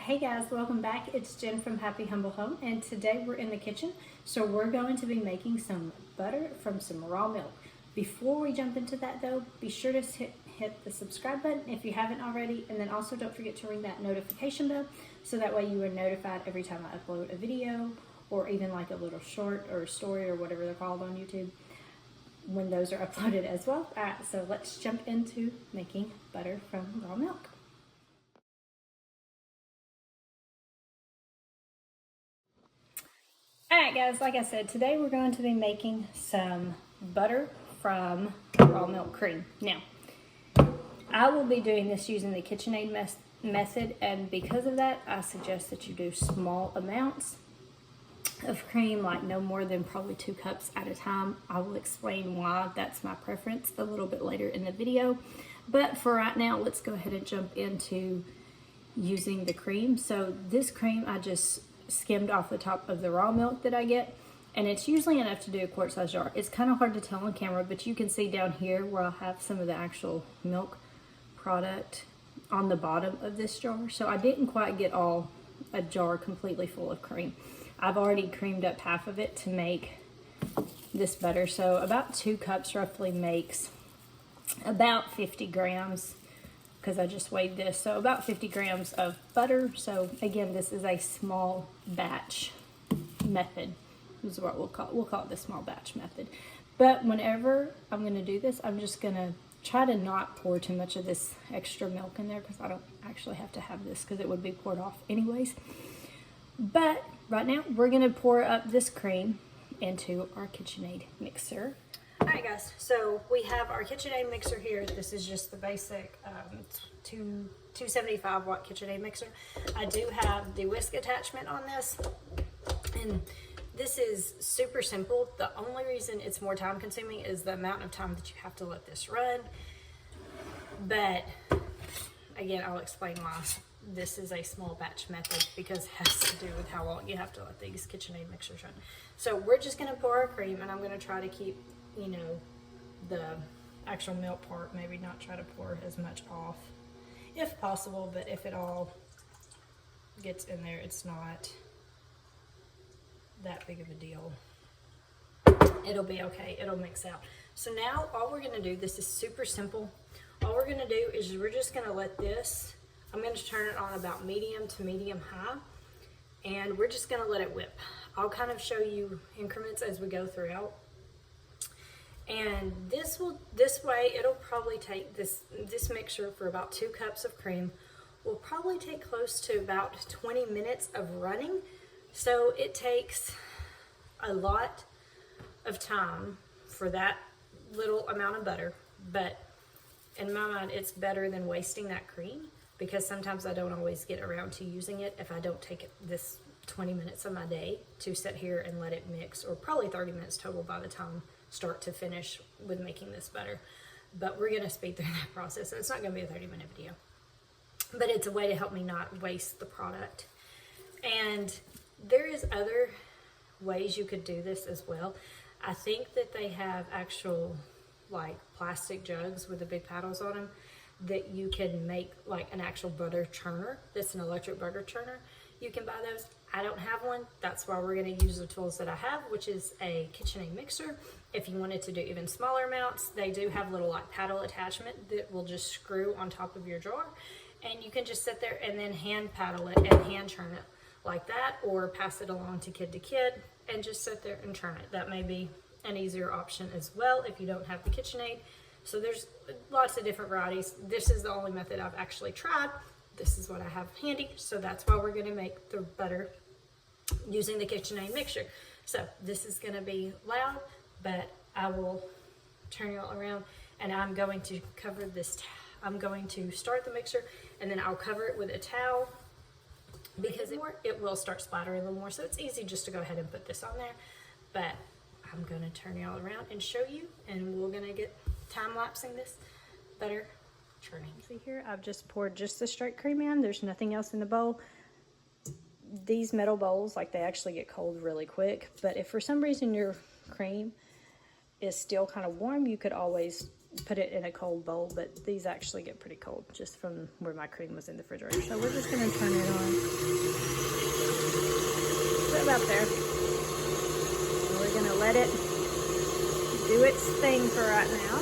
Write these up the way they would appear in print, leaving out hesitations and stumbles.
Hey guys, welcome back. It's Jen from Happy Humble Home, and today we're in the kitchen. So we're going to be making some butter from some raw milk. Before we jump into that though, be sure to hit the subscribe button if you haven't already, and then also don't forget to ring that notification bell so that way you are notified every time I upload a video or even like a little short or a story or whatever they're called on YouTube when those are uploaded as well. All right, so let's jump into making butter from raw milk. Alright guys, like I said, today we're going to be making some butter from raw milk cream. Now, I will be doing this using the KitchenAid method, and because of that, I suggest that you do small amounts of cream, like no more than probably 2 cups at a time. I will explain why that's my preference a little bit later in the video. But for right now, let's go ahead and jump into using the cream. So this cream I just skimmed off the top of the raw milk that I get, and it's usually enough to do a quart size jar. It's kind of hard to tell on camera, but you can see down here where I have some of the actual milk product on the bottom of this jar. So I didn't quite get all a jar completely full of cream. I've already creamed up half of it to make this butter. So about 2 cups roughly makes about 50 grams because I just weighed this. So about 50 grams of butter. So again, this is a small batch method. This is what we'll call it the small batch method. But whenever I'm gonna do this, I'm just gonna try to not pour too much of this extra milk in there because I don't actually have to have this because it would be poured off anyways. But right now we're gonna pour up this cream into our KitchenAid mixer. Alright guys, so we have our KitchenAid mixer here. This is just the basic 275 watt KitchenAid mixer. I do have the whisk attachment on this, and this is super simple. The only reason it's more time consuming is the amount of time that you have to let this run. But again, I'll explain why this is a small batch method, because it has to do with how long you have to let these KitchenAid mixers run. So we're just gonna pour our cream, and I'm gonna try to keep, you know, the actual milk part, maybe not try to pour as much off if possible, but if it all gets in there, it's not that big of a deal. It'll be okay, it'll mix out. So now all we're gonna do, this is super simple. All we're gonna do is we're just gonna let this, I'm gonna turn it on about medium to medium high, and we're just gonna let it whip. I'll kind of show you increments as we go throughout. And this way it'll probably take this mixture for about 2 cups of cream will probably take close to about 20 minutes of running. So it takes a lot of time for that little amount of butter, but in my mind it's better than wasting that cream, because sometimes I don't always get around to using it if I don't take this 20 minutes of my day to sit here and let it mix, or probably 30 minutes total by the time start to finish with making this butter. But we're gonna speed through that process, so it's not gonna be a 30-minute video, but it's a way to help me not waste the product. And there is other ways you could do this as well. I think that they have actual like plastic jugs with the big paddles on them that you can make like an actual butter churner. That's an electric butter churner. You can buy those. I don't have one. That's why we're going to use the tools that I have, which is a KitchenAid mixer. If you wanted to do even smaller amounts, they do have little like paddle attachment that will just screw on top of your jar, and you can just sit there and then hand paddle it and hand churn it like that, or pass it along to kid and just sit there and churn it. That may be an easier option as well if you don't have the KitchenAid. So there's lots of different varieties. This is the only method I've actually tried. This is what I have handy, so that's why we're gonna make the butter using the KitchenAid mixture. So this is gonna be loud, but I will turn you all around, and I'm going to cover this. I'm going to start the mixer, and then I'll cover it with a towel, because it will start splattering a little more. So it's easy just to go ahead and put this on there, but I'm gonna turn you all around and show you, and we're gonna get time-lapsing this butter churning. See here, I've just poured just the straight cream in. There's nothing else in the bowl. These metal bowls, like, they actually get cold really quick, but if for some reason your cream is still kind of warm, you could always put it in a cold bowl, but these actually get pretty cold just from where my cream was in the refrigerator. So we're just gonna turn it on. Put it about there. And we're gonna let it do its thing for right now.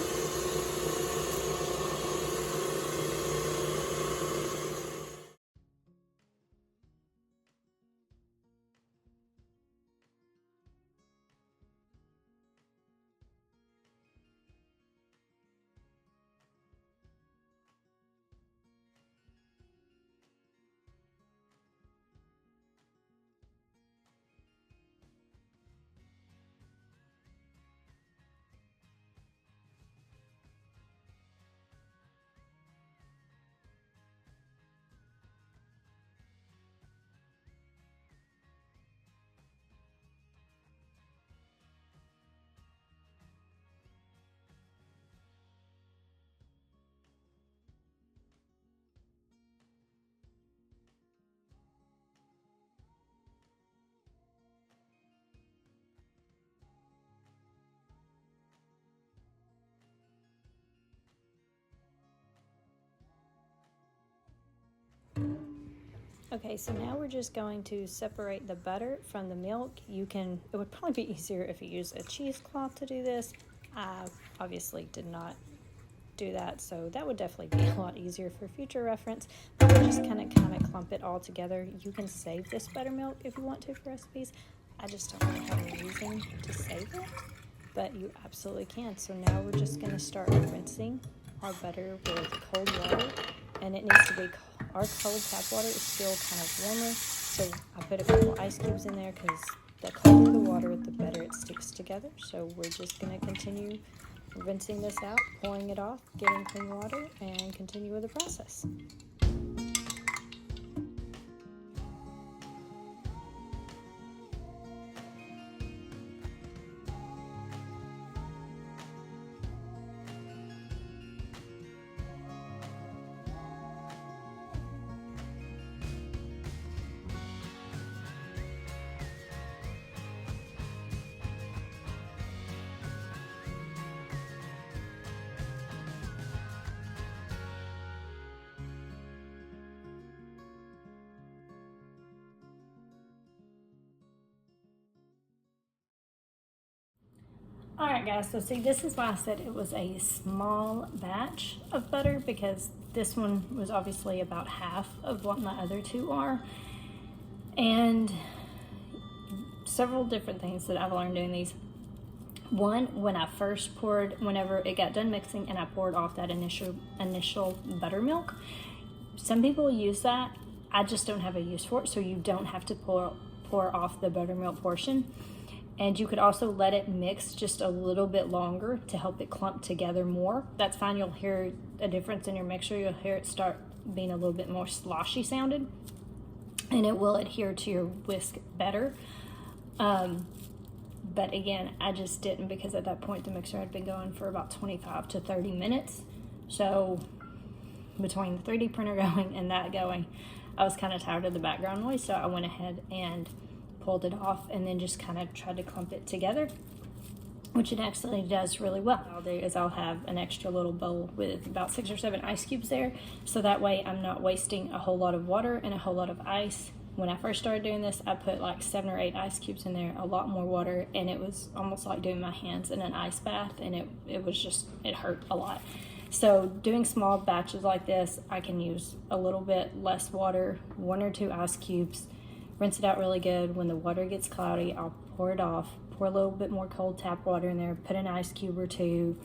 Okay, so now we're just going to separate the butter from the milk. It would probably be easier if you use a cheesecloth to do this. I obviously did not do that, so that would definitely be a lot easier for future reference. But we're just kind of clump it all together. You can save this buttermilk if you want to for recipes. I just don't really have a reason to save it, but you absolutely can. So now we're just going to start rinsing our butter with cold water, and it needs to be cold. Our cold tap water is still kind of warmer, so I put a couple ice cubes in there because the colder the water, the better it sticks together. So we're just going to continue rinsing this out, pouring it off, getting clean water, and continue with the process. Alright guys, so see, this is why I said it was a small batch of butter, because this one was obviously about half of what my other two are. And several different things that I've learned doing these. One, when I first poured, whenever it got done mixing and I poured off that initial buttermilk, some people use that. I just don't have a use for it, so you don't have to pour off the buttermilk portion. And you could also let it mix just a little bit longer to help it clump together more. That's fine. You'll hear a difference in your mixture. You'll hear it start being a little bit more sloshy sounded, and it will adhere to your whisk better. But again, I just didn't, because at that point the mixer had been going for about 25 to 30 minutes. So between the 3D printer going and that going, I was kind of tired of the background noise. So I went ahead and pulled it off and then just kind of tried to clump it together, which it actually does really well. What I'll do is I'll have an extra little bowl with about 6 or 7 ice cubes there, so that way I'm not wasting a whole lot of water and a whole lot of ice. When I first started doing this, I put like 7 or 8 ice cubes in there, a lot more water, and it was almost like doing my hands in an ice bath, and it hurt a lot. So doing small batches like this, I can use a little bit less water, 1 or 2 ice cubes, rinse it out really good. When the water gets cloudy, I'll pour it off, pour a little bit more cold tap water in there, put an ice cube or 2.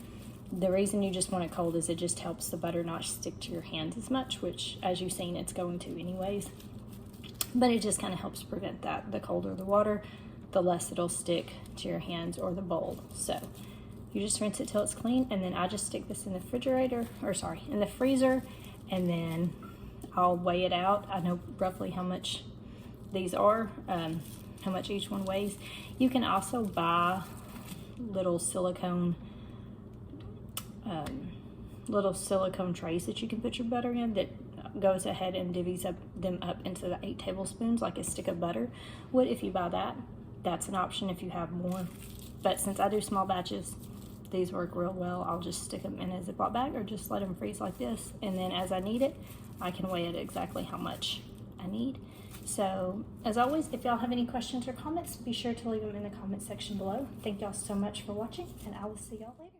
The reason you just want it cold is it just helps the butter not stick to your hands as much, which as you've seen, it's going to anyways. But it just kind of helps prevent that. The colder the water, the less it'll stick to your hands or the bowl. So you just rinse it till it's clean, and then I just stick this in the in the freezer, and then I'll weigh it out. I know roughly how much these are, how much each one weighs. You can also buy little silicone trays that you can put your butter in, that goes ahead and divvies them up into the 8 tablespoons like a stick of butter would. If you buy that, that's an option if you have more. But since I do small batches, these work real well. I'll just stick them in a Ziploc bag or just let them freeze like this. And then as I need it, I can weigh it exactly how much I need. So as always, if y'all have any questions or comments, be sure to leave them in the comment section below. Thank y'all so much for watching, and I will see y'all later.